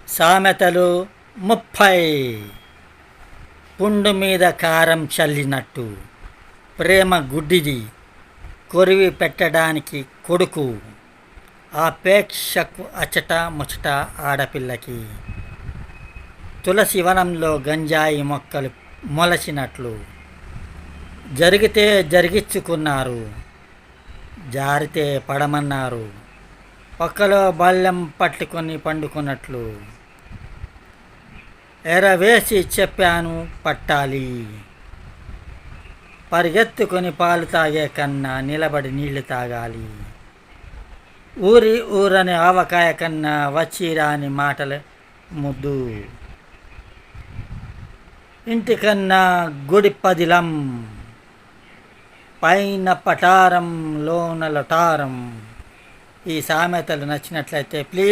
సామెతలు 30. పుండు మీద కారం చల్లినట్టు ప్రేమ గుడ్డిది, కొరివి పెట్టడానికి కొడుకు, ఆపేక్షకు అచట ముచట ఆడపిల్లకి. తులసి వనంలో గంజాయి మొక్కలు మొలచినట్లు జరిగితే జరిగించుకున్నారు, జారితే పడమన్నారు. పక్కలో బళ్ళెం పట్టుకొని పండుకున్నట్లు ఎరవేసి చెప్పాను పట్టాలి. పరిగెత్తుకొని పాలు తాగే కన్నా నిలబడి నీళ్లు తాగాలి. ఊరని ఆవకాయ కన్నా వచ్చి రాని మాటల ముద్దు. ఇంటికన్నా గుడి పదిలం, పైన పటారం లోన లటారం. ఈ సామెతలు నచ్చినట్లయితే ప్లీజ్